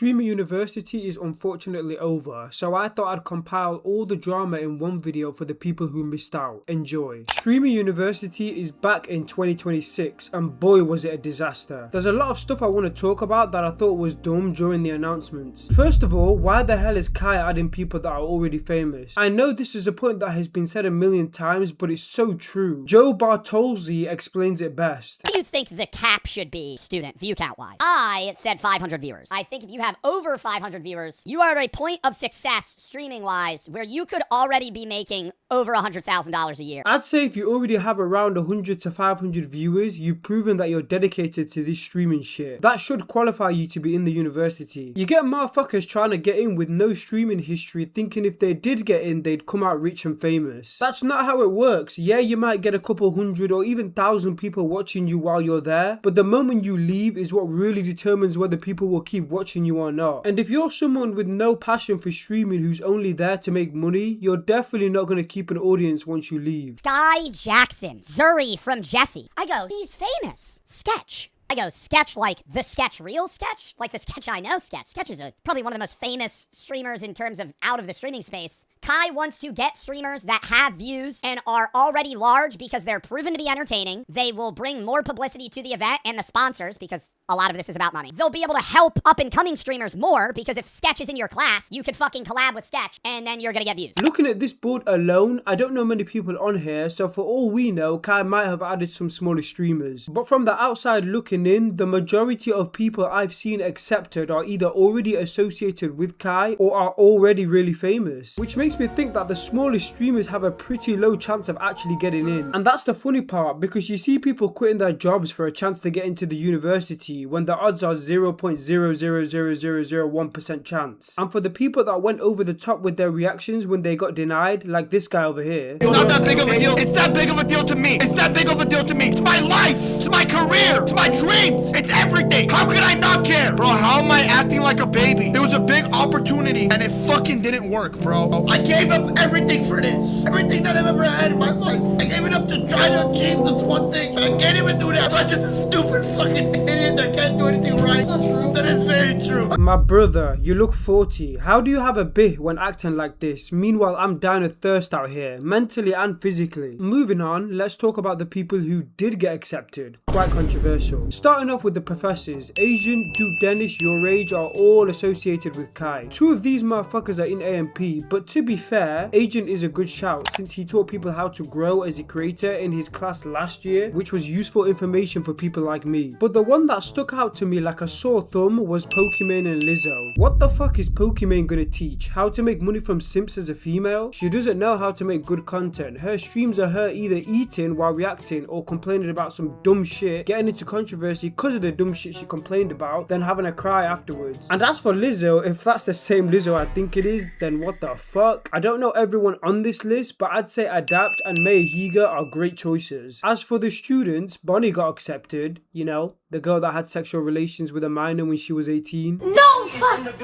Streamer University is unfortunately over, so I thought I'd compile all the drama in one video for the people who missed out. Enjoy. Streamer University is back in 2026 and boy was it a disaster. There's a lot of stuff I want to talk about that I thought was dumb during the announcements. First of all, why the hell is Kai adding people that are already famous? I know this is a point that has been said a million times, but it's so true. Joe Bartolzi explains it best. What do you think the cap should be, student, view count wise? I said 500 viewers. I think if you have over 500 viewers, you are at a point of success streaming wise where you could already be making over $100,000 a year. I'd say if you already have around 100 to 500 viewers, you've proven that you're dedicated to this streaming shit. That should qualify you to be in the university. You get motherfuckers trying to get in with no streaming history thinking if they did get in, they'd come out rich and famous. That's not how it works. Yeah, you might get a couple hundred or even 1,000 people watching you while you're there, but the moment you leave is what really determines whether people will keep watching you or not. And if you're someone with no passion for streaming who's only there to make money, you're definitely not going to keep an audience once you leave. Sky Jackson, Zuri from Jesse. I go, he's famous. Sketch. I go, sketch like the sketch real sketch? Like the sketch I know sketch. Sketch is probably one of the most famous streamers in terms of out of the streaming space. Kai wants to get streamers that have views and are already large because they're proven to be entertaining. They will bring more publicity to the event and the sponsors because a lot of this is about money. They'll be able to help up and coming streamers more because if Sketch is in your class, you could fucking collab with Sketch and then you're gonna get views. Looking at this board alone, I don't know many people on here, so for all we know, Kai might have added some smaller streamers. But from the outside looking in, the majority of people I've seen accepted are either already associated with Kai or are already really famous, which makes me think that the smallest streamers have a pretty low chance of actually getting in. And that's the funny part, because you see people quitting their jobs for a chance to get into the university when the odds are 0.0000001% chance. And for the people that went over the top with their reactions when they got denied, like this guy over here. It's not that big of a deal. It's that big of a deal to me. It's that big of a deal to me. It's my life. It's my career. It's my dreams. It's everything. How could I not care? Bro, how am I acting like a baby? There was a big opportunity and it fucking didn't work, bro. I gave up everything for this. Everything that I've ever had in my life. I gave it up to try to achieve this one thing. But I can't even do that. I'm just a stupid fucking idiot that can't do anything right. That's not true. That is very true. My brother, you look 40. How do you have a bit when acting like this? Meanwhile, I'm dying of thirst out here, mentally and physically. Moving on, let's talk about the people who did get accepted. Quite controversial. Starting off with the professors, Asian, Duke Dennis, Your Age are all associated with Kai. Two of these motherfuckers are in AMP, but to be fair, Agent is a good shout since he taught people how to grow as a creator in his class last year, which was useful information for people like me. But the one that stuck out to me like a sore thumb was Pokimane and Lizzo. What the fuck is Pokimane gonna teach? How to make money from simps as a female? She doesn't know how to make good content. Her streams are her either eating while reacting or complaining about some dumb shit, getting into controversy because of the dumb shit she complained about, then having a cry afterwards. And as for Lizzo, if that's the same Lizzo I think it is, then what the fuck? I don't know everyone on this list, but I'd say Adapt and Mei Higa are great choices. As for the students, Bonnie got accepted, you know, the girl that had sexual relations with a minor when she was 18. No, fuck! No way!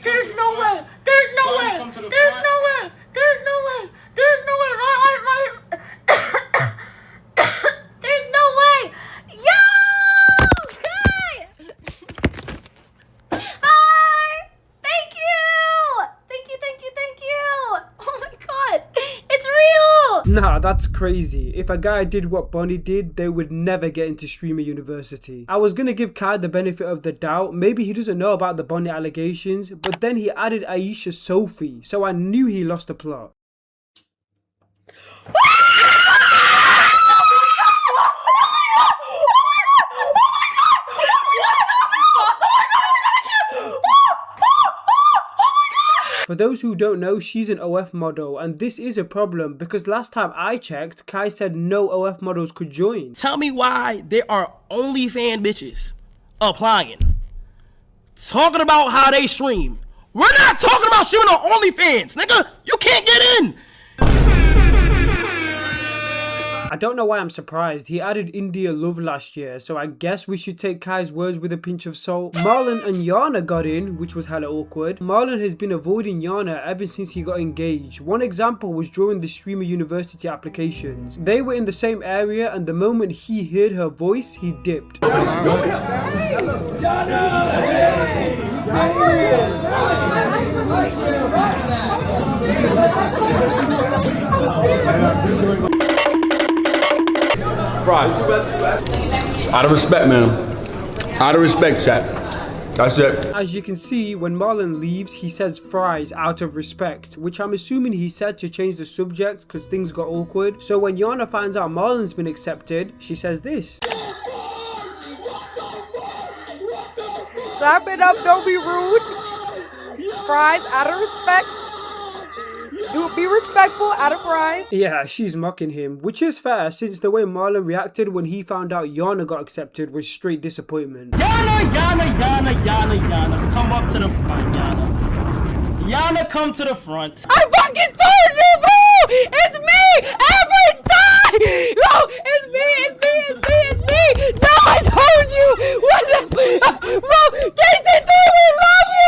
There's no way! There's no way! There's no way! There's no way! There's no way! There's no way! Yo! Okay! Hi! Thank you! Thank you, thank you, thank you! Oh my god! It's real! Nah, that's crazy. If a guy did what Bonnie did, they would never get into Streamer University. I was gonna give Kai the benefit of the doubt. Maybe he doesn't know about the Bonnie allegations, but then he added Aishah Sofey, so I knew he lost the plot. For those who don't know, she's an OF model, and this is a problem because last time I checked, Kai said no OF models could join. Tell me why there are OnlyFans bitches applying, talking about how they stream. We're not talking about streaming on OnlyFans, nigga. You can't get in. I don't know why I'm surprised. He added India Love last year, so I guess we should take Kai's words with a pinch of salt. Marlon and Yana got in, which was hella awkward. Marlon has been avoiding Yana ever since he got engaged. One example was during the Streamer University applications. They were in the same area, and the moment he heard her voice, he dipped. Yana! Fries. Out of respect, man. Out of respect, chat. That's it. As you can see, when Marlon leaves, he says fries out of respect, which I'm assuming he said to change the subject because things got awkward. So when Yana finds out Marlon's been accepted, she says this. Wrap it up, don't be rude. Fries out of respect. Be respectful out of fries. Yeah, she's mocking him, which is fair since the way Marlon reacted when he found out Yana got accepted was straight disappointment. Yana, come up to the front, Yana. Yana, come to the front. I fucking told you, bro! It's me every time! No, it's me! No, I told you! What the bro, KC3, we love you!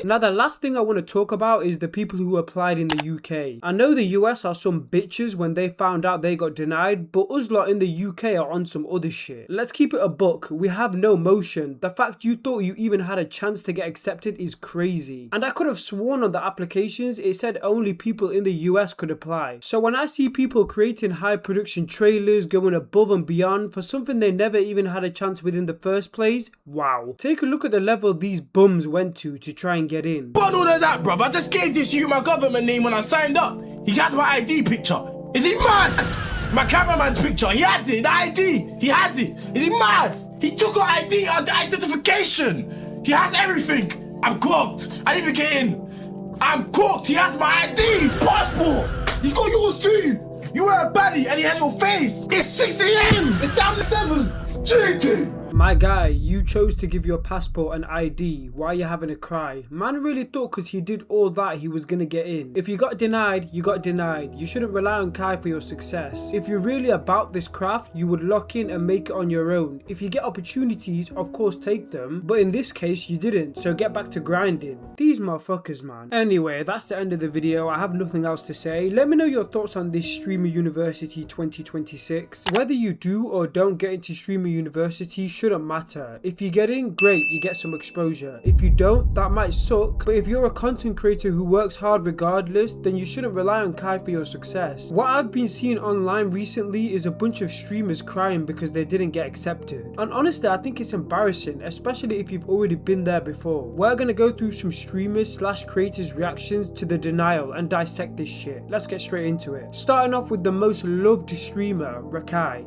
Now the last thing I want to talk about is the people who applied in the UK. I know the US are some bitches when they found out they got denied, but us lot in the UK are on some other shit. Let's keep it a buck, we have no motion. The fact you thought you even had a chance to get accepted is crazy. And I could have sworn on the applications it said only people in the US could apply. So when I see people creating high production trailers, going above and beyond for something they never even had a chance with in the first place, wow. Take a look at the level these bums went to try and get in. What all of that, bruv? I just gave this you my government name when I signed up. He has my ID picture. Is he mad? My cameraman's picture. He has it. The ID. He has it. Is he mad? He took our ID, our identification. He has everything. I'm cooked. I didn't even get in. I'm cooked. He has my ID, passport. He got yours too. You wear a baddie and he has your face. It's 6 a.m. It's down to 7. JT. My guy, you chose to give your passport and ID. Why are you having a cry? Man really thought because he did all that he was gonna get in. If you got denied, you got denied. You shouldn't rely on Kai for your success. If you're really about this craft, you would lock in and make it on your own. If you get opportunities, of course take them. But in this case, you didn't, so get back to grinding. These motherfuckers, man. Anyway, that's the end of the video. I have nothing else to say. Let me know your thoughts on this Streamer University 2026. Whether you do or don't get into Streamer University shouldn't matter. If you get in, great, you get some exposure. If you don't, that might suck, but if you're a content creator who works hard regardless, then you shouldn't rely on Kai for your success. What I've been seeing online recently is a bunch of streamers crying because they didn't get accepted. And honestly, I think it's embarrassing, especially if you've already been there before. We're gonna go through some streamers / creators reactions to the denial and dissect this shit. Let's get straight into it. Starting off with the most loved streamer, Rakai.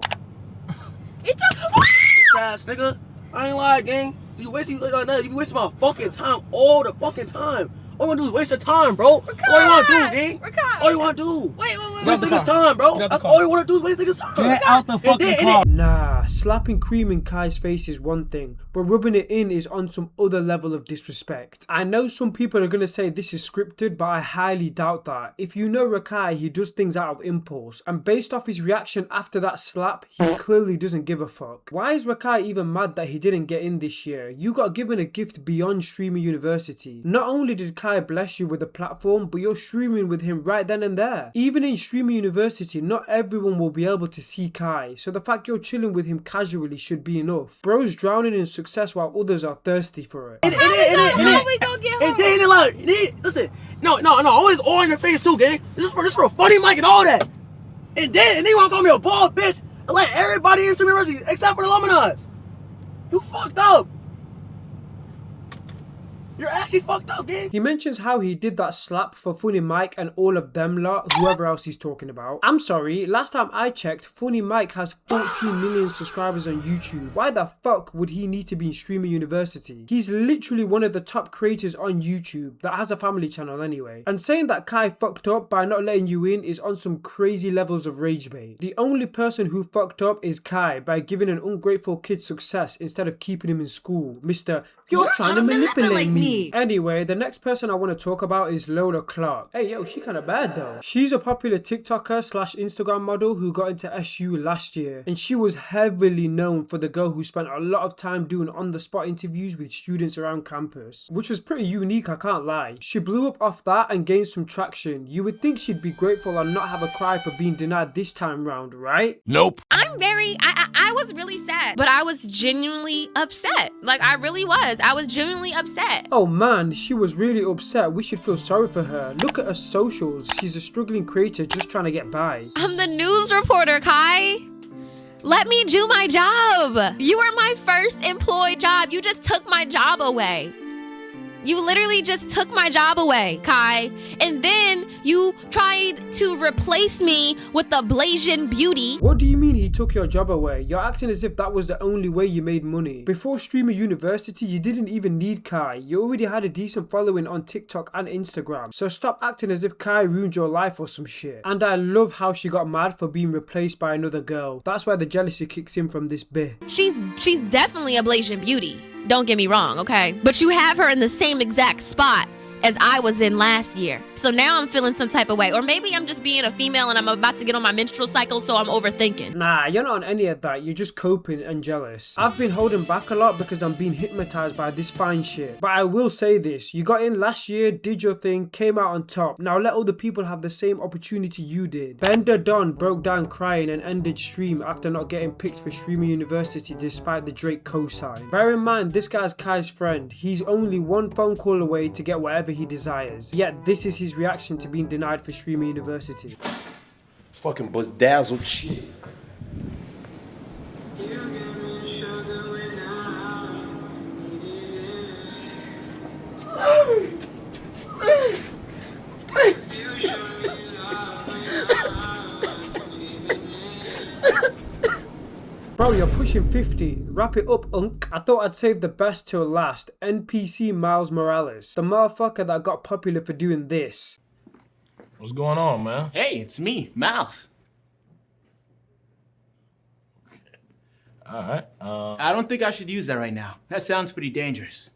Ass nigga, I ain't lying, gang. You wasting my fucking time all the fucking time. All you wanna do is waste your time, bro. Rakai! All you wanna do, gang. Rakai! All you wanna do. Wait. Waste niggas' time, bro. That's all you wanna do is waste niggas' time. Get out the fucking car. Nah, slapping cream in Kai's face is one thing, but rubbing it in is on some other level of disrespect. I know some people are gonna say this is scripted, but I highly doubt that. If you know Rakai, he does things out of impulse, and based off his reaction after that slap, he clearly doesn't give a fuck. Why is Rakai even mad that he didn't get in this year? You got given a gift beyond Streamer University. Not only did Kai bless you with a platform, but you're streaming with him right then and there. Even in Streamer University, not everyone will be able to see Kai, so the fact you're chilling with him casually should be enough. Bro's drowning in success while others are thirsty for it. How we gonna get home? They ain't like, listen, no, always all in your face too, gang. This is for a funny mic and all that. And then they wanna call me a bald bitch and let everybody into university except for the alumni. You fucked up. You're actually fucked up, gang. He mentions how he did that slap for Funny Mike and all of them lot, whoever else he's talking about. I'm sorry, last time I checked, Funny Mike has 14 million subscribers on YouTube. Why the fuck would he need to be in Streamer University? He's literally one of the top creators on YouTube that has a family channel anyway. And saying that Kai fucked up by not letting you in is on some crazy levels of rage bait. The only person who fucked up is Kai by giving an ungrateful kid success instead of keeping him in school. Mr. You're trying to manipulate me. me. Anyway, the next person I want to talk about is Lola Clark. Hey, yo, she kind of bad though. She's a popular TikToker / Instagram model who got into SU last year, and she was heavily known for the girl who spent a lot of time doing on-the-spot interviews with students around campus, which was pretty unique, I can't lie. She blew up off that and gained some traction. You would think she'd be grateful and not have a cry for being denied this time round, right? Nope. I was really sad, but I was genuinely upset. Like, I really was. I was genuinely upset. Oh man, she was really upset. We should feel sorry for her. Look at her socials. She's a struggling creator just trying to get by. I'm the news reporter, Kai. Let me do my job. You were my first employed job. You just took my job away. You literally just took my job away, Kai. And then you tried to replace me with the Blasian beauty. What do you mean he took your job away? You're acting as if that was the only way you made money. Before Streamer University, you didn't even need Kai. You already had a decent following on TikTok and Instagram. So stop acting as if Kai ruined your life or some shit. And I love how she got mad for being replaced by another girl. That's why the jealousy kicks in from this bit. She's definitely a Blasian beauty. Don't get me wrong, okay? But you have her in the same exact spot as I was in last year. So now I'm feeling some type of way. Or maybe I'm just being a female and I'm about to get on my menstrual cycle, so I'm overthinking. Nah, you're not on any of that. You're just coping and jealous. I've been holding back a lot because I'm being hypnotized by this fine shit. But I will say this. You got in last year, did your thing, came out on top. Now let other people have the same opportunity you did. Bender Don broke down crying and ended stream after not getting picked for Streamer University despite the Drake cosign. Bear in mind, this guy's Kai's friend. He's only one phone call away to get whatever he desires. Yet this is his reaction to being denied for Streamer University. Fucking bedazzled shit. Bro, you're pushing 50. Wrap it up, unk. I thought I'd save the best till last. NPC Miles Morales. The motherfucker that got popular for doing this. What's going on, man? Hey, it's me, Mouse. Alright, I don't think I should use that right now. That sounds pretty dangerous.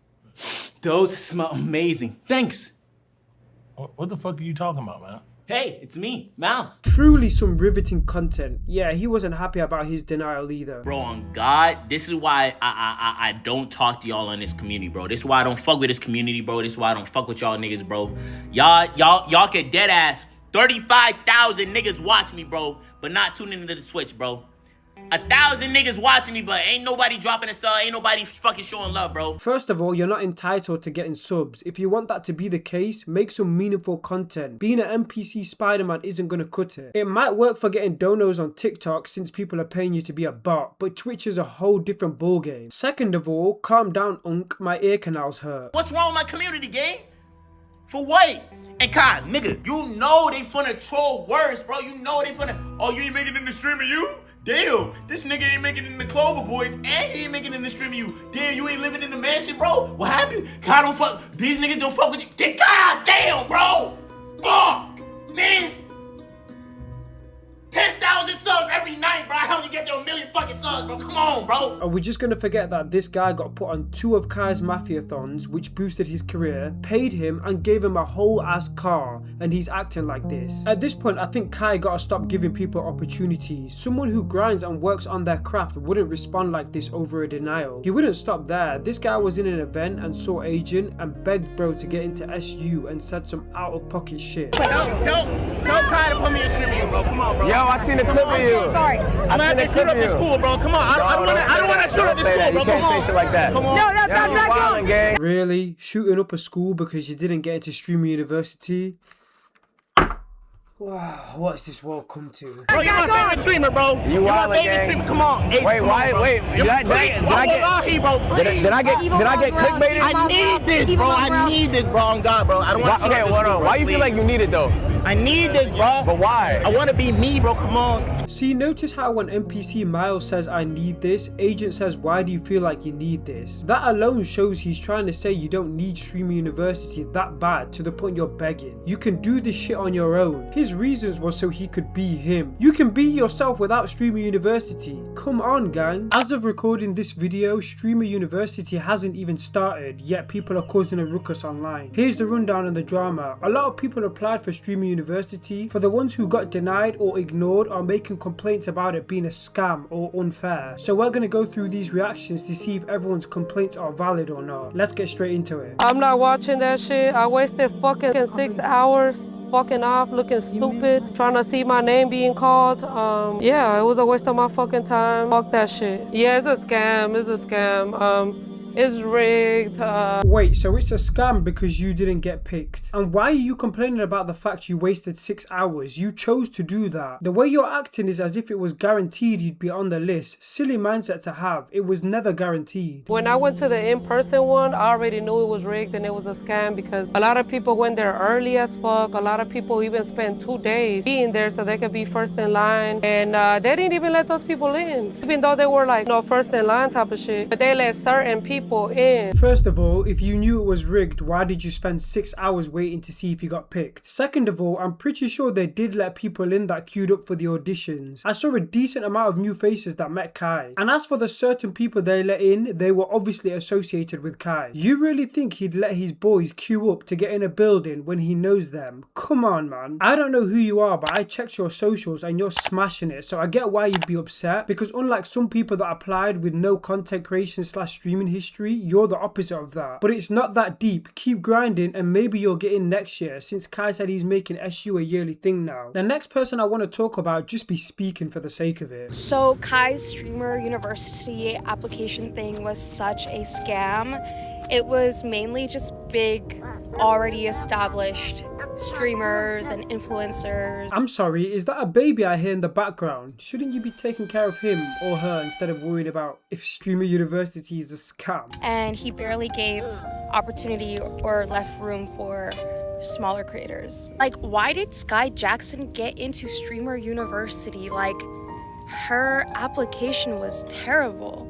Those smell amazing. Thanks. what the fuck are you talking about, man? Hey, it's me, Mouse. Truly some riveting content. Yeah, he wasn't happy about his denial either. Bro, on God, this is why I don't talk to y'all in this community, bro. This is why I don't fuck with this community, bro. This is why I don't fuck with y'all niggas, bro. Y'all get dead ass 35,000 niggas watch me, bro, but not tuning into the Switch, bro. 1,000 niggas watching me, but ain't nobody dropping a sub, ain't nobody fucking showing love, bro. First of all, you're not entitled to getting subs. If you want that to be the case, make some meaningful content. Being an NPC Spider-Man isn't gonna cut it. It might work for getting donos on TikTok since people are paying you to be a bot, but Twitch is a whole different ballgame. Second of all, calm down, unk, my ear canals hurt. What's wrong with my community, gang? For what? And Kai, nigga, you know they finna troll worse, bro. You know they finna, oh, you ain't making it in the stream of you? Damn, this nigga ain't making it in the Clover Boys, and he ain't making it in the stream of you. Damn, you ain't living in the mansion, bro? What happened? Kai don't fuck, these niggas don't fuck with you. God damn, bro! Fuck, man! 10,000 subs every night, bro. I helped you get to 1 million fucking subs, bro. Come on, bro. Are we just gonna forget that this guy got put on 2 of Kai's Mafiathons, which boosted his career, paid him, and gave him a whole ass car, and he's acting like this? At this point, I think Kai gotta stop giving people opportunities. Someone who grinds and works on their craft wouldn't respond like this over a denial. He wouldn't stop there. This guy was in an event and saw Agent and begged bro to get into SU and said some out of pocket shit. Tell Kai to put me in stream, bro. Come on, bro. Yo, I seen a clip of you. Sorry. I'm gonna have to shoot up the school, bro. Come on. I don't want to shoot up the school, bro. You can't say shit like that. Come on. No, that's not gang. Really? Shooting up a school because you didn't get into Streamer University? Wow, what has this world come to? Bro, you're my favorite streamer, bro. You are my favorite streamer. Come on. Wait, did I get clickbaited? I need this, bro. I need this, bro. On God, bro. I don't want to. Okay, hold on. Why you feel like you need it though? I need this, bro. But why? I want to be me, bro. Come on. See, notice how when NPC Miles says I need this, Agent says why do you feel like you need this? That alone shows he's trying to say you don't need Streamer University that bad to the point you're begging. You can do this shit on your own. His reasons was so he could be him. You can be yourself without Streamer University. Come on, gang. As of recording this video, Streamer University hasn't even started, yet people are causing a ruckus online. Here's the rundown on the drama. A lot of people applied for Streamer University. For the ones who got denied or ignored are making complaints about it being a scam or unfair. So we're gonna go through these reactions to see if everyone's complaints are valid or not. Let's get straight into it. I'm not watching that shit. I wasted fucking 6 hours fucking off looking stupid, trying to see my name being called. Yeah, it was a waste of my fucking time. Fuck that shit. Yeah, it's a scam. It's a scam. It's rigged. Wait, so it's a scam because you didn't get picked? And why are you complaining about the fact you wasted 6 hours? You chose to do that. The way you're acting is as if it was guaranteed you'd be on the list. Silly mindset to have. It was never guaranteed. When I went to the in-person one, I already knew it was rigged and it was a scam because a lot of people went there early as fuck. A lot of people even spent 2 days being there so they could be first in line. And they didn't even let those people in. Even though they were like, no, first in line type of shit. But they let certain people in. First of all, if you knew it was rigged, why did you spend 6 hours waiting to see if you got picked? Second of all, I'm pretty sure they did let people in that queued up for the auditions. I saw a decent amount of new faces that met Kai. And as for the certain people they let in, they were obviously associated with Kai. You really think he'd let his boys queue up to get in a building when he knows them? Come on, man. I don't know who you are, but I checked your socials and you're smashing it, so I get why you'd be upset, because unlike some people that applied with no content creation / streaming history, you're the opposite of that. But it's not that deep. Keep grinding and maybe you'll get in next year, since Kai said he's making SU a yearly thing now. The next person I want to talk about just be speaking for the sake of it. So Kai's Streamer University application thing was such a scam. It was mainly just big, already established streamers and influencers. I'm sorry, is that a baby I hear in the background? Shouldn't you be taking care of him or her instead of worrying about if Streamer University is a scam? And he barely gave opportunity or left room for smaller creators. Like, why did Sky Jackson get into Streamer University? Like, her application was terrible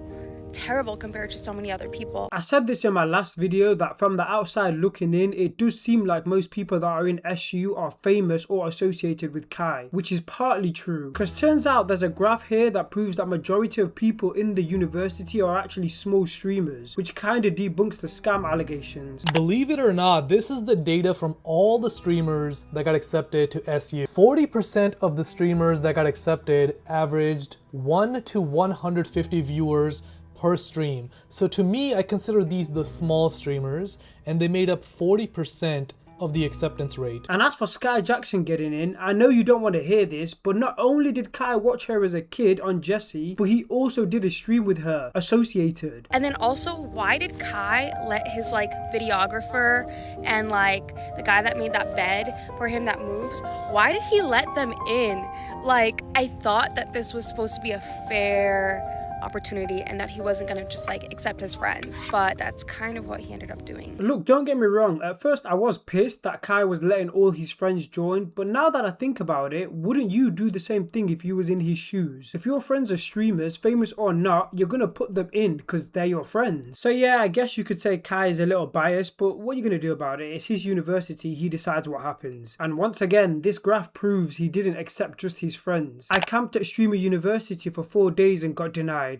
compared to so many other people. I said this in my last video that from the outside looking in, it does seem like most people that are in SU are famous or associated with Kai, which is partly true, because turns out there's a graph here that proves that majority of people in the university are actually small streamers, which kind of debunks the scam allegations. Believe it or not, this is the data from all the streamers that got accepted to SU. 40% of the streamers that got accepted averaged 1 to 150 viewers per stream. So to me, I consider these the small streamers, and they made up 40% of the acceptance rate. And as for Sky Jackson getting in, I know you don't want to hear this, but not only did Kai watch her as a kid on Jessie, but he also did a stream with her, associated. And then also, why did Kai let his like videographer and like the guy that made that bed for him that moves, why did he let them in? Like, I thought that this was supposed to be a fair opportunity and that he wasn't gonna just like accept his friends, but that's kind of what he ended up doing. Look, don't get me wrong, at first I was pissed that Kai was letting all his friends join, but now that I think about it, wouldn't you do the same thing if you was in his shoes? If your friends are streamers, famous or not, you're gonna put them in because they're your friends. So yeah, I guess you could say Kai is a little biased, but what are you gonna do about it? It's his university, he decides what happens. And once again, this graph proves he didn't accept just his friends. I camped at Streamer University for 4 days and got denied.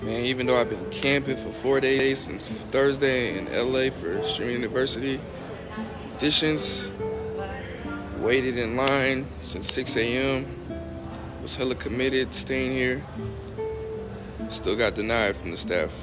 Man, even though I've been camping for 4 days since Thursday in LA for Streamer University auditions, waited in line since 6 a.m., was hella committed, staying here, still got denied from the staff.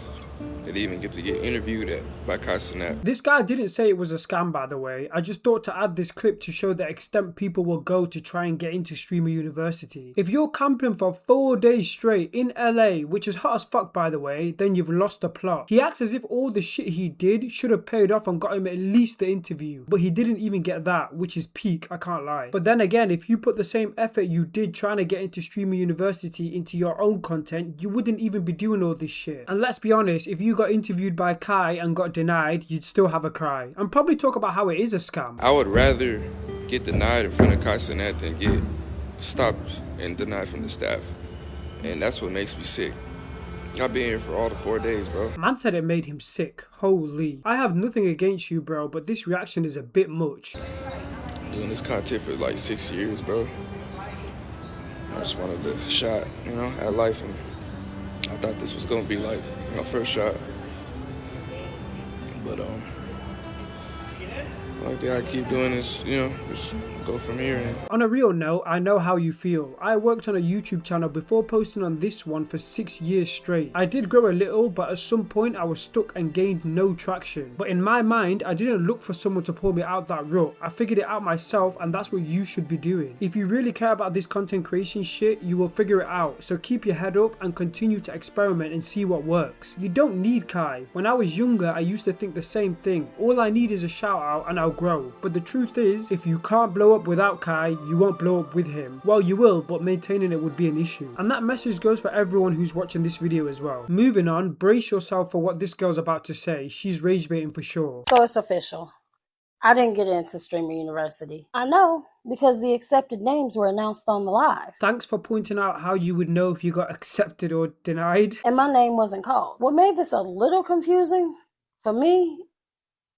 They didn't even get to get interviewed by Kai Cenat. This guy didn't say it was a scam, by the way. I just thought to add this clip to show the extent people will go to try and get into Streamer University. If you're camping for 4 days straight in LA, which is hot as fuck by the way, then you've lost the plot. He acts as if all the shit he did should have paid off and got him at least the interview, but he didn't even get that, which is peak, I can't lie. But then again, if you put the same effort you did trying to get into Streamer University into your own content, you wouldn't even be doing all this shit. And let's be honest, if you you got interviewed by Kai and got denied, you'd still have a cry and probably talk about how it is a scam. I would rather get denied in front of Kai Cenat than get stopped and denied from the staff. And that's what makes me sick. I've been here for all the 4 days, bro. Man said it made him sick. Holy. I have nothing against you, bro, but this reaction is a bit much. I'm doing this content for like 6 years, bro. I just wanted a shot, you know, at life, and I thought this was gonna be like my first shot. But the only thing I keep doing is, you know, just go from here. And on a real note, I know how you feel. I worked on a YouTube channel before posting on this one for 6 years straight. I did grow a little, but at some point I was stuck and gained no traction. But in my mind, I didn't look for someone to pull me out that rut. I figured it out myself, and that's what you should be doing. If you really care about this content creation shit, you will figure it out. So keep your head up and continue to experiment and see what works. You don't need Kai. When I was younger, I used to think the same thing. All I need is a shout out and I'll grow. But the truth is, if you can't blow up without Kai, you won't blow up with him. Well, you will, but maintaining it would be an issue. And that message goes for everyone who's watching this video as well. Moving on, brace yourself for what this girl's about to say. She's rage baiting for sure. So it's official. I didn't get into Streamer University. I know, because the accepted names were announced on the live. Thanks for pointing out how you would know if you got accepted or denied. And my name wasn't called. What made this a little confusing for me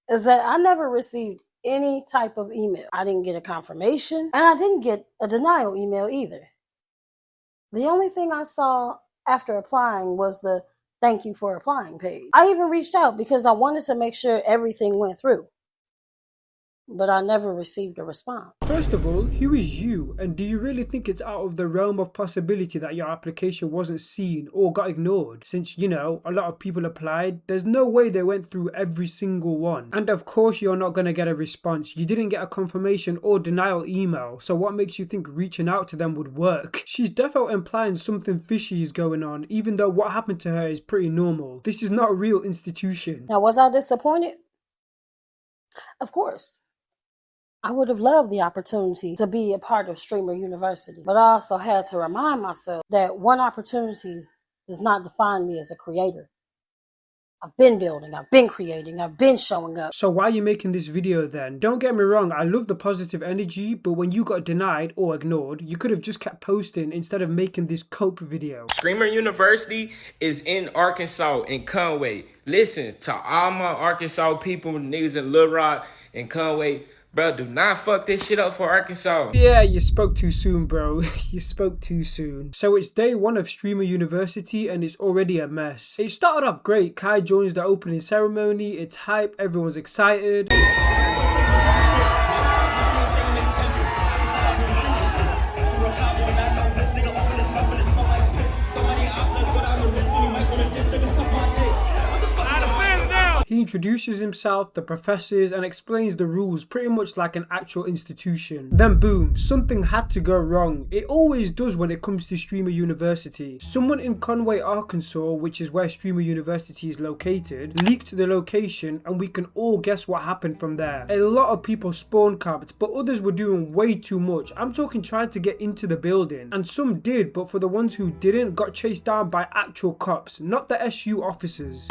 is that I never received any type of email. I didn't get a confirmation, and I didn't get a denial email either. The only thing I saw after applying was the thank you for applying page. I even reached out because I wanted to make sure everything went through, but I never received a response. First of all, who is you, and do you really think it's out of the realm of possibility that your application wasn't seen or got ignored? Since, you know, a lot of people applied, there's no way they went through every single one. And of course you're not gonna get a response. You didn't get a confirmation or denial email, so what makes you think reaching out to them would work? She's definitely implying something fishy is going on, even though what happened to her is pretty normal. This is not a real institution. Now, was I disappointed? Of course. I would have loved the opportunity to be a part of Streamer University, but I also had to remind myself that one opportunity does not define me as a creator. I've been building, I've been creating, I've been showing up. So why are you making this video then? Don't get me wrong, I love the positive energy, but when you got denied or ignored, you could have just kept posting instead of making this cope video. Streamer University is in Arkansas, in Conway. Listen to all my Arkansas people, niggas in Little Rock and Conway. Bro, do not fuck this shit up for Arkansas. Yeah, you spoke too soon, bro. You spoke too soon. So it's day one of Streamer University and it's already a mess. It started off great. Kai joins the opening ceremony. It's hype. Everyone's excited. He introduces himself, the professors, and explains the rules pretty much like an actual institution. Then boom, something had to go wrong. It always does when it comes to Streamer University. Someone in Conway, Arkansas, which is where Streamer University is located, leaked the location and we can all guess what happened from there. A lot of people spawn camped, but others were doing way too much. I'm talking trying to get into the building. And some did, but for the ones who didn't, got chased down by actual cops, not the SU officers.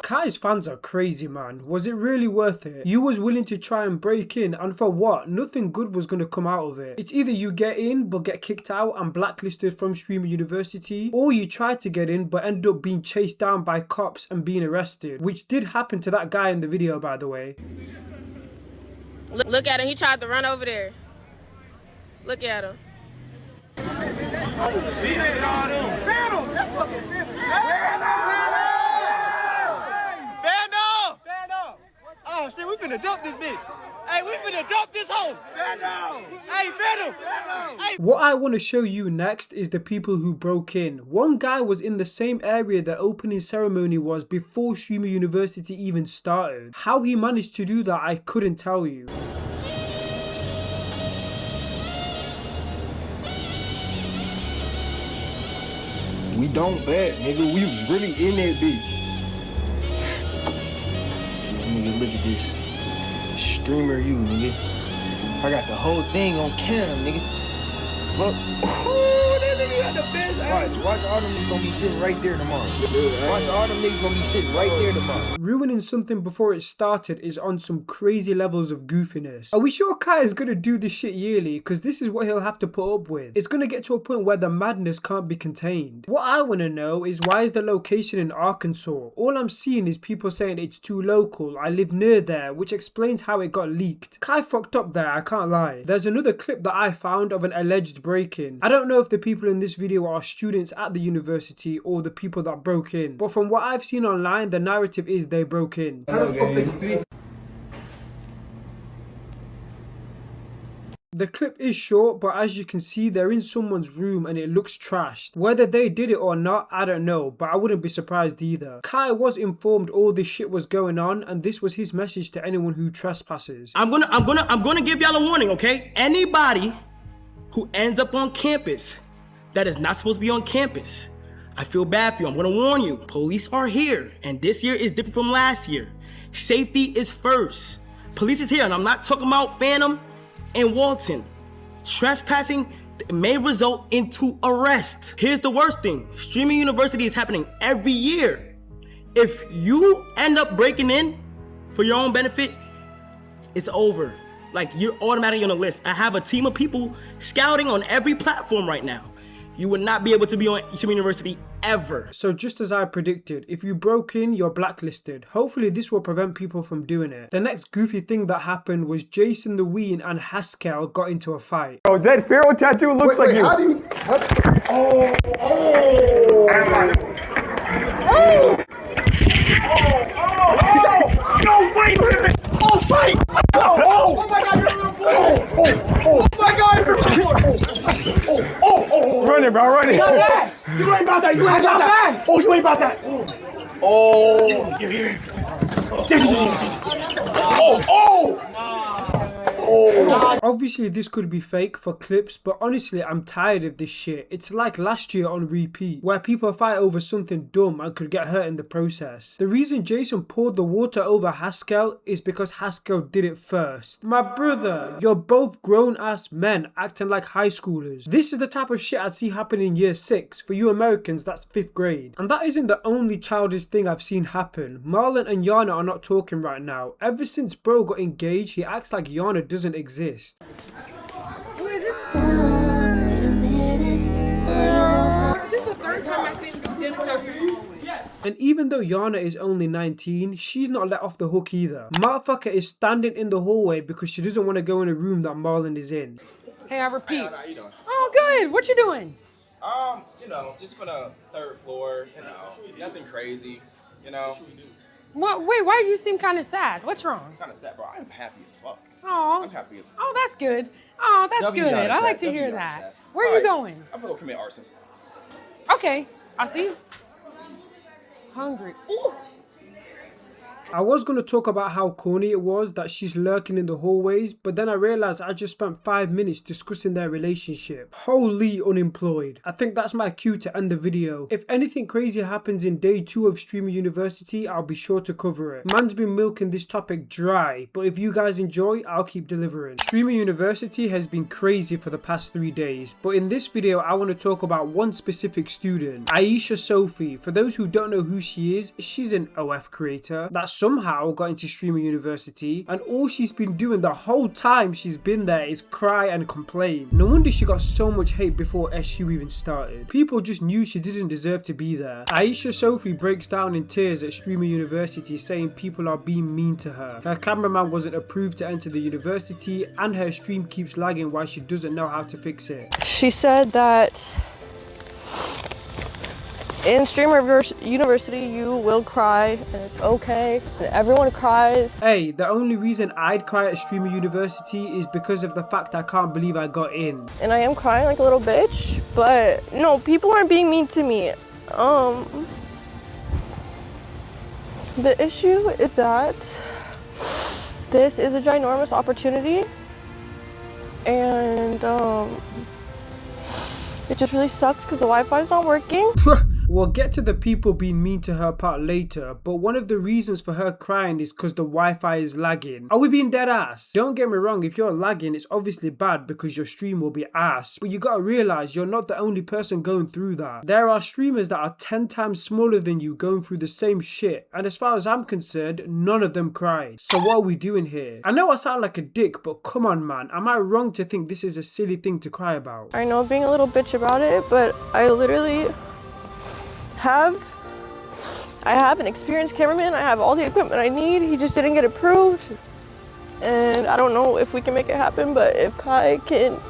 Kai's fans are crazy, man. Was it really worth it? You was willing to try and break in, and for what? Nothing good was gonna come out of it. It's either you get in but get kicked out and blacklisted from Streamer University, or you try to get in but end up being chased down by cops and being arrested, which did happen to that guy in the video, by the way. Look at him, he tried to run over there. Look at him. Oh shit, we finna jump this bitch. Hey, we finna jump this hoe. Hey, Venom. Hey. What I want to show you next is the people who broke in. One guy was in the same area the opening ceremony was before Streamer University even started. How he managed to do that, I couldn't tell you. We don't bet, nigga. We was really in that bitch. Nigga, look at this. Streamer you, nigga. I got the whole thing on cam, nigga. Fuck. Watch all them niggas gonna be sitting right there tomorrow. Watch all them niggas gonna be sitting right there tomorrow. Ruining something before it started is on some crazy levels of goofiness. Are we sure Kai is gonna do this shit yearly? Because this is what he'll have to put up with. It's gonna get to a point where the madness can't be contained. What I wanna know is, why is the location in Arkansas? All I'm seeing is people saying it's too local, I live near there, which explains how it got leaked. Kai fucked up there, I can't lie. There's another clip that I found of an alleged break-in. I don't know if the people in this video are students at the university or the people that broke in, but from what I've seen online, the narrative is they broke in. The clip is short, but as you can see, they're in someone's room and it looks trashed. Whether they did it or not, I don't know, but I wouldn't be surprised either. Kai was informed all this shit was going on, and this was his message to anyone who trespasses. I'm gonna give y'all a warning, okay? Anybody who ends up on campus that is not supposed to be on campus, I feel bad for you. I'm gonna warn you. Police are here, and this year is different from last year. Safety is first. Police is here, and I'm not talking about Phantom and Walton. Trespassing may result into arrest. Here's the worst thing. Streaming University is happening every year. If you end up breaking in for your own benefit, it's over. Like, you're automatically on the list. I have a team of people scouting on every platform right now. You would not be able to be on Streaming University ever. So just as I predicted, if you broke in, you're blacklisted. Hopefully this will prevent people from doing it. The next goofy thing that happened was Jason the Ween and Haskell got into a fight. Oh, that Pharaoh tattoo looks like you. How do you... No, wait a minute! Oh, fight! Oh my God, you're a little boy! Oh my God, you're a little boy! Run it, bro, run it. You ain't about that, you ain't about that! Oh, you ain't about that! Oh, you're here. Oh! Obviously this could be fake for clips, but honestly I'm tired of this shit. It's like last year on repeat, where people fight over something dumb and could get hurt in the process. The reason Jason poured the water over Haskell is because Haskell did it first. My brother, you're both grown ass men acting like high schoolers. This is the type of shit I'd see happen in year 6. For you Americans, that's 5th grade. And that isn't the only childish thing I've seen happen. Marlon and Yana are not talking right now. Ever since bro got engaged, he acts like Yana doesn't exist. This is the third time I've seen him do Dennis after. And even though Yana is only 19, she's not let off the hook either. Motherfucker is standing in the hallway because she doesn't want to go in a room that Marlon is in. Hey, I repeat. How you doing? Oh, good. What you doing? You know, just for the 3rd floor, you know, nothing crazy, you know. What? Wait, why do you seem kind of sad? What's wrong? Kind of sad, bro. I'm happy as fuck. Oh, I'm happy as fuck. Oh, that's good. Oh, that's W good. got it, I like Chad. to hear W got it, that. Chad. Where are you going? I'm gonna go commit arson. Okay, I'll see you. Hungry. Ooh. I was going to talk about how corny it was that she's lurking in the hallways, but then I realized I just spent 5 minutes discussing their relationship. Wholly unemployed. I think that's my cue to end the video. If anything crazy happens in day 2 of Streamer University, I'll be sure to cover it. Man's been milking this topic dry, but if you guys enjoy, I'll keep delivering. Streamer University has been crazy for the past 3 days, but in this video I want to talk about one specific student, Aishah Sofey. For those who don't know who she is, she's an OF creator that somehow got into Streamer University, and all she's been doing the whole time she's been there is cry and complain. No wonder she got so much hate before SU even started. People just knew she didn't deserve to be there. Aishah Sofey breaks down in tears at Streamer University, saying people are being mean to her. Her cameraman wasn't approved to enter the university, and her stream keeps lagging while she doesn't know how to fix it. She said that in Streamer University, you will cry, and it's okay. And everyone cries. Hey, the only reason I'd cry at Streamer University is because of the fact I can't believe I got in. And I am crying like a little bitch, but no, people aren't being mean to me. The issue is that this is a ginormous opportunity, and it just really sucks because the Wi-Fi is not working. We'll get to the people being mean to her part later, but one of the reasons for her crying is because the Wi-Fi is lagging. Are we being dead ass? Don't get me wrong, if you're lagging, it's obviously bad because your stream will be ass, but you gotta realize you're not the only person going through that. There are streamers that are 10 times smaller than you going through the same shit, and as far as I'm concerned, none of them cried. So what are we doing here? I know I sound like a dick, but come on man, am I wrong to think this is a silly thing to cry about? I know I'm being a little bitch about it, but I literally have an experienced cameraman. I have all the equipment I need. He just didn't get approved. And I don't know if we can make it happen, but if Kai can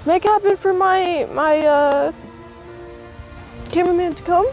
make it happen for my cameraman to come,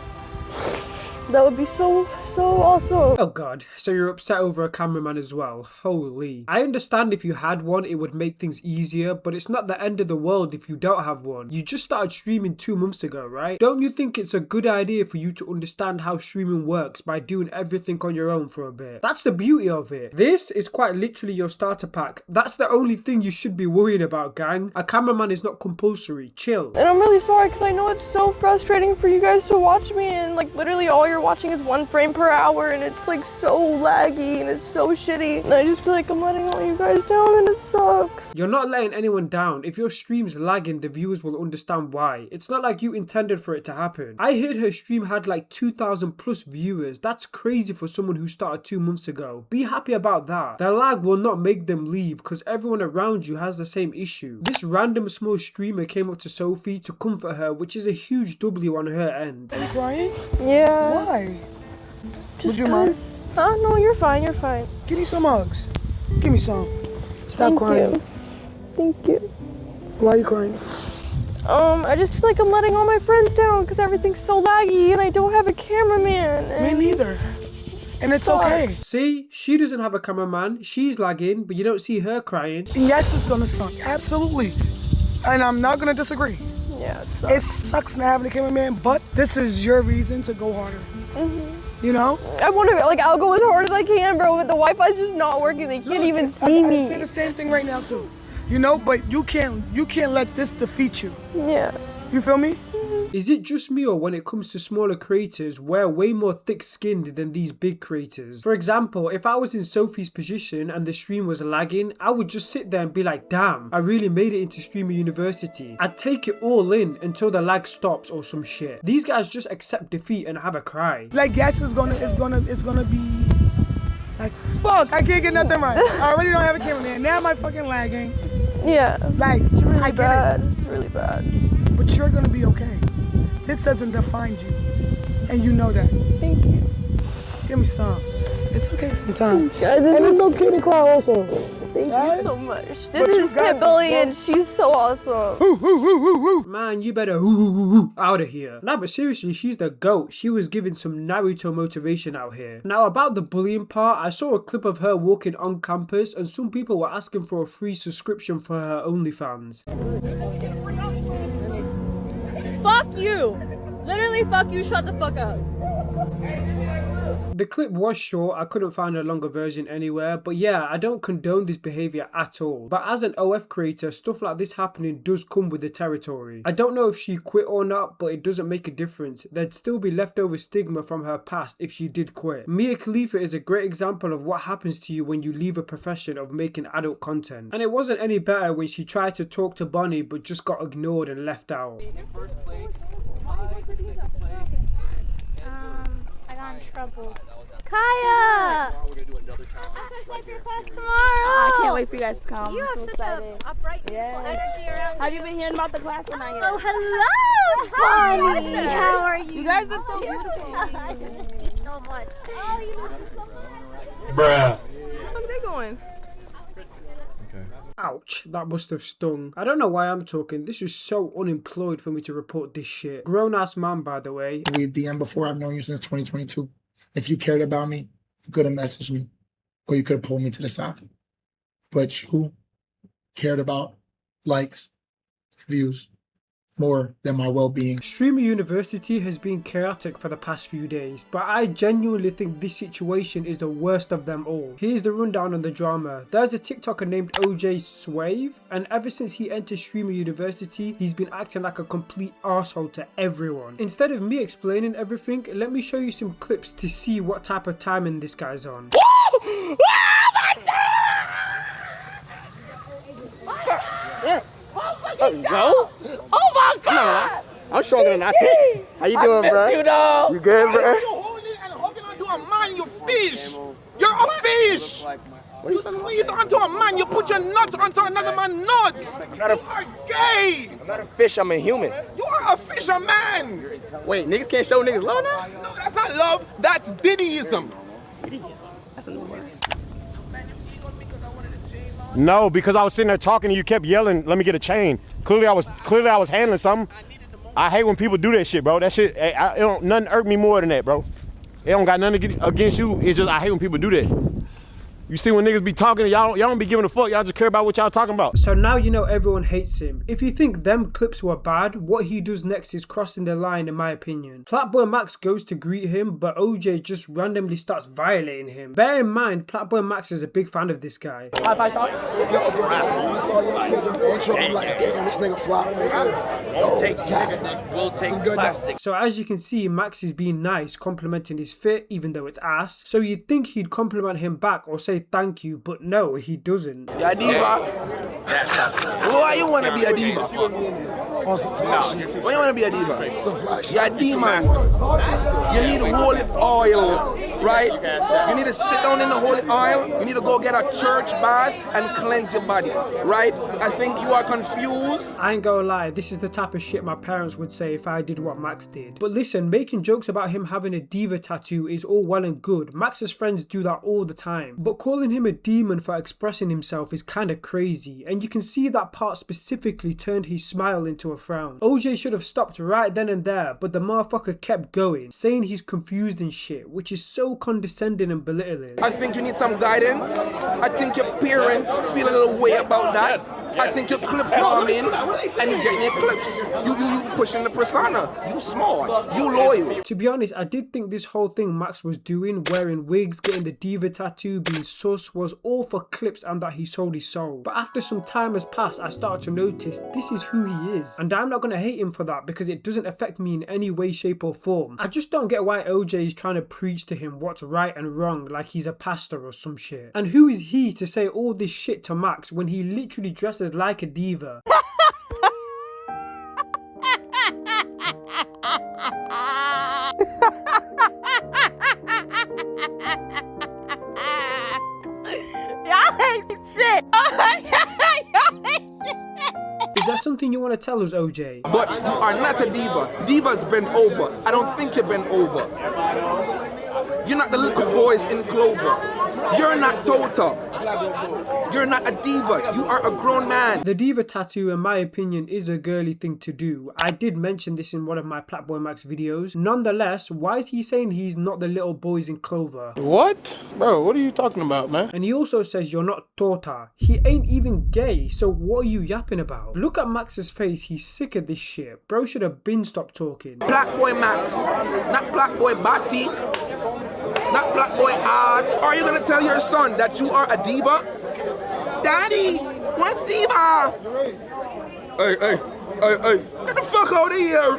that would be so awesome. Oh god, so you're upset over a cameraman as well. Holy. I understand if you had one it would make things easier, but it's not the end of the world if you don't have one. You just started streaming 2 months ago, right? Don't you think it's a good idea for you to understand how streaming works by doing everything on your own for a bit? That's the beauty of it. This is quite literally your starter pack. That's the only thing you should be worrying about, gang. A cameraman is not compulsory. Chill. And I'm really sorry because I know it's so frustrating for you guys to watch me, and like literally all you're watching is 1 frame per hour, and it's like so laggy and it's so shitty, and I just feel like I'm letting all you guys down and it sucks. You're not letting anyone down. If your stream's lagging, the viewers will understand why. It's not like you intended for it to happen. I heard her stream had like 2,000 plus viewers. That's crazy for someone who started 2 months ago. Be happy about that. The lag will not make them leave because everyone around you has the same issue. This random small streamer came up to Sofey to comfort her, which is a huge W on her end. Are you crying? Yeah. Why? Would you mind? No, you're fine, you're fine. Give me some hugs. Give me some. Stop crying. Thank you. Why are you crying? I just feel like I'm letting all my friends down because everything's so laggy and I don't have a cameraman. Me neither. And it's okay. See, she doesn't have a cameraman, she's lagging, but you don't see her crying. And yes, it's gonna suck, absolutely. And I'm not gonna disagree. Yeah, it sucks not having a cameraman, but this is your reason to go harder. You know? I want to, like, I'll go as hard as I can, bro, but the Wi-Fi's just not working. They can't even see me. I say the same thing right now, too. You know, but you can't let this defeat you. Yeah. You feel me? Is it just me, or when it comes to smaller creators, we're way more thick-skinned than these big creators? For example, if I was in Sophie's position and the stream was lagging, I would just sit there and be like, damn, I really made it into streamer university. I'd take it all in until the lag stops or some shit. These guys just accept defeat and have a cry. Like, yes, it's gonna be like, fuck, I can't get nothing right. I already don't have a cameraman. Now I'm fucking lagging. Yeah. Like, it's really I get bad. it. It's really bad. But you're gonna be okay. This doesn't define you, and you know that. Thank you. Give me some. It's okay sometimes. Guys, and it's okay to cry also. Thank you so much. This is Pitbully, and she's so awesome. Man, you better out of here. Nah, but seriously, she's the GOAT. She was giving some Naruto motivation out here. Now, about the bullying part, I saw a clip of her walking on campus, and some people were asking for a free subscription for her OnlyFans. Fuck you! Literally, fuck you, shut the fuck up. The clip was short, I couldn't find a longer version anywhere, but yeah, I don't condone this behaviour at all. But as an OF creator, stuff like this happening does come with the territory. I don't know if she quit or not, but it doesn't make a difference. There'd still be leftover stigma from her past if she did quit. Mia Khalifa is a great example of what happens to you when you leave a profession of making adult content. And it wasn't any better when she tried to talk to Bonnie but just got ignored and left out. I got in trouble. Kaya! I'm so excited for your class tomorrow. I can't wait for you guys to come. You have such a bright, beautiful energy around you. Have you been hearing about the class or not yet? Oh, hello, Bonnie. How are you? You guys look so beautiful. I miss you so much. Oh, you miss me so much. Bruh. Where are they going? Ouch, that must have stung. I don't know why I'm talking. This is so unemployed for me to report this shit. Grown-ass man, by the way. We'd DM before. I've known you since 2022. If you cared about me, you could have messaged me or you could have pulled me to the side. But you cared about likes, views, more than my well-being. Streamer University has been chaotic for the past few days, but I genuinely think this situation is the worst of them all. Here's the rundown on the drama. There's a TikToker named Ojay Suave, and ever since he entered Streamer University, he's been acting like a complete arsehole to everyone. Instead of me explaining everything, let me show you some clips to see what type of timing this guy's on. Oh my Go. Oh my God! I'm stronger than I think. How you doing, bro? You good, bro? To a man, you fish. You're a fish. You squeeze onto a man. You put your nuts onto another man's nuts. You are gay. I'm not a fish. I'm a human. You are a fisherman. Wait, niggas can't show niggas love now? No, that's not love. That's Diddyism. That's a new word. No, because I was sitting there talking and you kept yelling, let me get a chain. Clearly I was handling something. I hate when people do that shit, bro. That shit, it don't nothing irk me more than that, bro. It don't got nothing against you. It's just I hate when people do that. You see when niggas be talking, y'all don't be giving a fuck. Y'all just care about what y'all talking about. So now you know everyone hates him. If you think them clips were bad, what he does next is crossing the line in my opinion. PlaqueBoyMax goes to greet him, but Ojay just randomly starts violating him. Bear in mind, PlaqueBoyMax is a big fan of this guy. Yo, bro, I'm like, damn, this nigga fly. We'll take plastic. So as you can see, Max is being nice, complimenting his fit, even though it's ass. So you'd think he'd compliment him back or say thank you, but no, he doesn't. You're a diva. Why you want to be a diva? On some fly shit. Why you want to be a diva? Some fly shit. You're a demon. You need holy oil, right? You need to sit down in the holy oil. You need to go get a church bath and cleanse your body, right? I think you are confused. I ain't gonna lie, this is the type of shit my parents would say if I did what Max did. But listen, making jokes about him having a diva tattoo is all well and good. Max's friends do that all the time. But calling him a demon for expressing himself is kinda crazy, and you can see that part specifically turned his smile into a frown. Ojay should have stopped right then and there, but the motherfucker kept going, saying he's confused and shit, which is so condescending and belittling. I think you need some guidance. I think your parents feel a little way about that. I think you're clip farming and you're getting your clips. You pushing the persona. You smart. You loyal. To be honest, I did think this whole thing Max was doing, wearing wigs, getting the diva tattoo, being sus, was all for clips and that he sold his soul. But after some time has passed, I started to notice this is who he is. And I'm not going to hate him for that because it doesn't affect me in any way, shape or form. I just don't get why Ojay is trying to preach to him what's right and wrong like he's a pastor or some shit. And who is he to say all this shit to Max when he literally dresses like a diva? Is that something you want to tell us, Ojay? But you are not a diva. Divas bend over. I don't think you bend over. You're not the little boys in Clover. You're not Tota. You're not a diva. You are a grown man. The diva tattoo, in my opinion, is a girly thing to do. I did mention this in one of my PlaqueBoyMax videos. Nonetheless, why is he saying he's not the little boys in Clover? What? Bro, what are you talking about, man? And he also says you're not Tota. He ain't even gay, so what are you yapping about? Look at Max's face, he's sick of this shit. Bro should have been stopped talking. PlaqueBoyMax, not PlaqueBoyBati, not PlaqueBoy ass. Are you gonna tell your son that you are a diva? Daddy, what's diva? Hey, get the fuck out of here.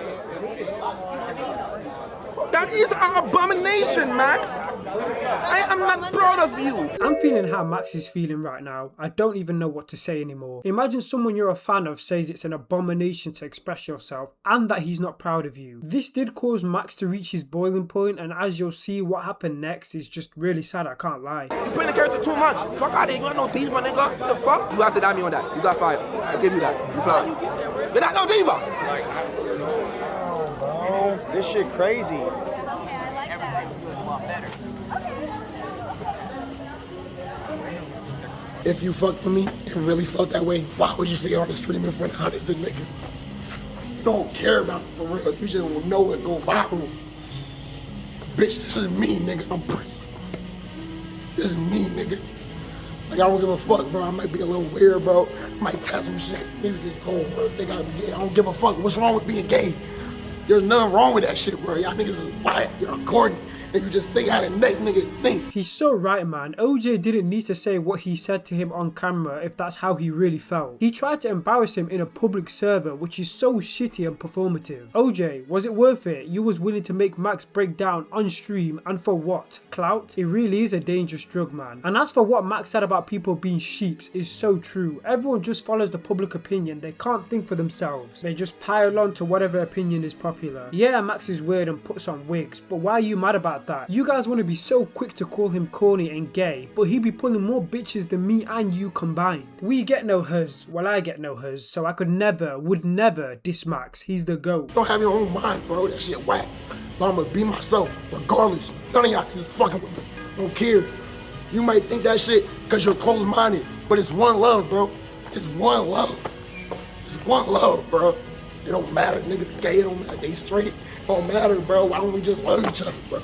That is an abomination, Max. I am not proud of you. I'm feeling how Max is feeling right now. I don't even know what to say anymore. Imagine someone you're a fan of says it's an abomination to express yourself and that he's not proud of you. This did cause Max to reach his boiling point, and as you'll see, what happened next is just really sad, I can't lie. You playing the character too much. Fuck out of here. You got no diva, nigga. What the fuck? You have to die me on that. You got 5. I'll give you that. You fly. You're not no diva. Oh, this shit crazy. If you fucked with me and really felt that way, why would you say on the stream in front of hundreds of niggas? You don't care about it for real. You just will know it go viral. Bitch, this is me, nigga. I'm Prince. This is me, nigga. Like, I don't give a fuck, bro. I might be a little weird, bro. I might test some shit. Niggas get cold, bro. Think I'm gay. I don't give a fuck. What's wrong with being gay? There's nothing wrong with that shit, bro. Y'all niggas is white. You're corny. And you just think how the next nigga think. He's so right, man. OJ didn't need to say what he said to him on camera if that's how he really felt. He tried to embarrass him in a public server, which is so shitty and performative. OJ, was it worth it? You was willing to make Max break down on stream, and for what? Clout? It really is a dangerous drug, man. And as for what Max said about people being sheeps, is so true. Everyone just follows the public opinion. They can't think for themselves. They just pile on to whatever opinion is popular. Yeah, Max is weird and puts on wigs, but why are you mad about that? You guys want to be so quick to call him corny and gay, but he be pulling more bitches than me and you combined. We get no huzz, well I get no huzz, so I would never diss Max. He's the GOAT. Don't have your own mind, bro. That shit whack. But I'm gonna be myself, regardless. None of y'all niggas fucking with me. I don't care. You might think that shit because you're closed-minded, but it's one love, bro. It's one love. It's one love, bro. It don't matter. Niggas gay, it don't matter. They straight. It don't matter, bro. Why don't we just love each other, bro?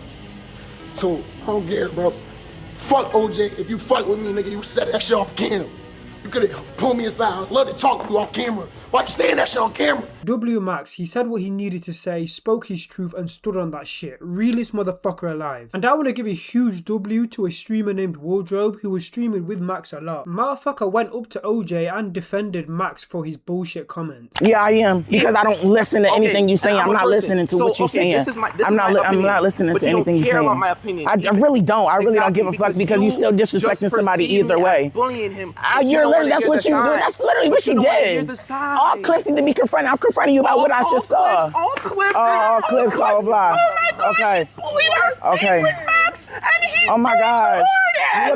So, I don't care, bro. Fuck OJ. If you fuck with me, nigga, you set that shit off camera. You could have pulled me aside. I'd love to talk to you off camera. Why you saying that shit on camera? Max, he said what he needed to say, spoke his truth and stood on that shit. Realest motherfucker alive. And I want to give a huge W to a streamer named Wardrobe who was streaming with Max a lot. Motherfucker went up to OJ and defended Max for his bullshit comments. Yeah, I am. Because I don't listen to anything you saying. I'm not listening to what you're saying. I'm not listening to anything you're saying. About my opinion. I really don't. I really don't give a fuck because you still disrespecting somebody either way. Bullying him. That's what you do. That's literally what you did. All clips need to be confronted. I'm confronting you about what I just saw. All clips. All clips, blah, blah, blah. Oh my gosh, okay. bullied our favorite Max, and he oh my God.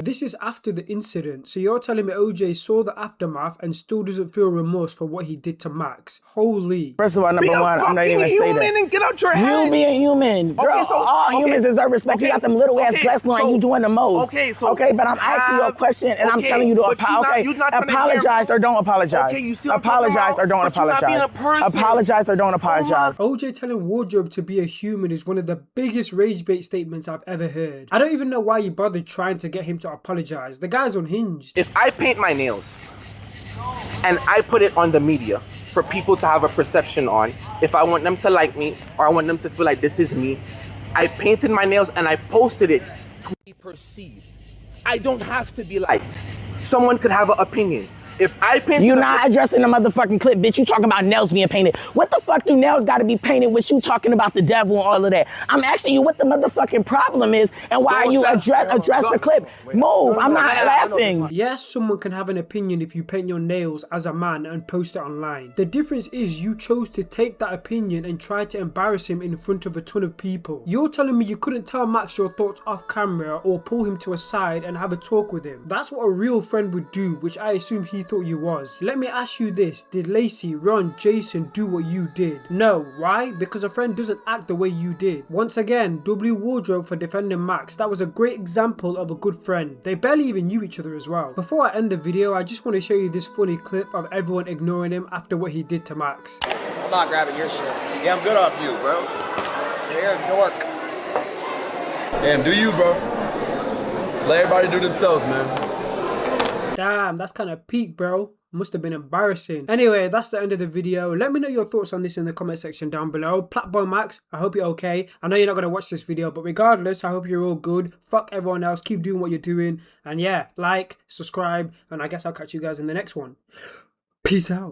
This is after the incident, so you're telling me OJ saw the aftermath and still doesn't feel remorse for what he did to Max? Holy. First of all, number one, I'm not even saying that. And get out your head. You being human. Girl, okay, so, all humans deserve respect. You got them little ass breasts on, you doing the most. Okay, but I'm asking you a question and I'm telling you to apologize or don't apologize. Okay, you see apologize or don't apologize. Apologize or don't apologize. OJ telling Wardrobe to be a human is one of the biggest rage bait statements I've ever heard. I don't even know why you bothered trying to get him to apologize. The guy's unhinged. If I paint my nails and I put it on the media for people to have a perception on, if I want them to like me or I want them to feel like this is me, I painted my nails and I posted it to be perceived. I don't have to be liked. Someone could have an opinion. If I paint, you're not addressing the motherfucking clip, bitch. You talking about nails being painted. What the fuck do nails got to be painted with you talking about the devil and all of that? I'm asking you what the motherfucking problem is and why you address the clip. Move. I'm not laughing. Yes, someone can have an opinion if you paint your nails as a man and post it online. The difference is you chose to take that opinion and try to embarrass him in front of a ton of people. You're telling me you couldn't tell Max your thoughts off camera or pull him to a side and have a talk with him. That's what a real friend would do, which I assume he thought you was. Let me ask you this, did Lacey, Ron, Jason do what you did? No. Why? Because a friend doesn't act the way you did. Once again, W Wardrobe for defending Max. That was a great example of a good friend. They barely even knew each other as well. Before I end the video, I just want to show you this funny clip of everyone ignoring him after what he did to Max. I'm not grabbing your shit. Yeah, I'm good off you, bro. You're a dork. Damn, do you, bro? Let everybody do themselves, man. Damn, that's kind of peak, bro. Must have been embarrassing. Anyway, that's the end of the video. Let me know your thoughts on this in the comment section down below. PlaqueBoyMax, I hope you're okay. I know you're not going to watch this video, but regardless, I hope you're all good. Fuck everyone else. Keep doing what you're doing. And yeah, like, subscribe, and I guess I'll catch you guys in the next one. Peace out.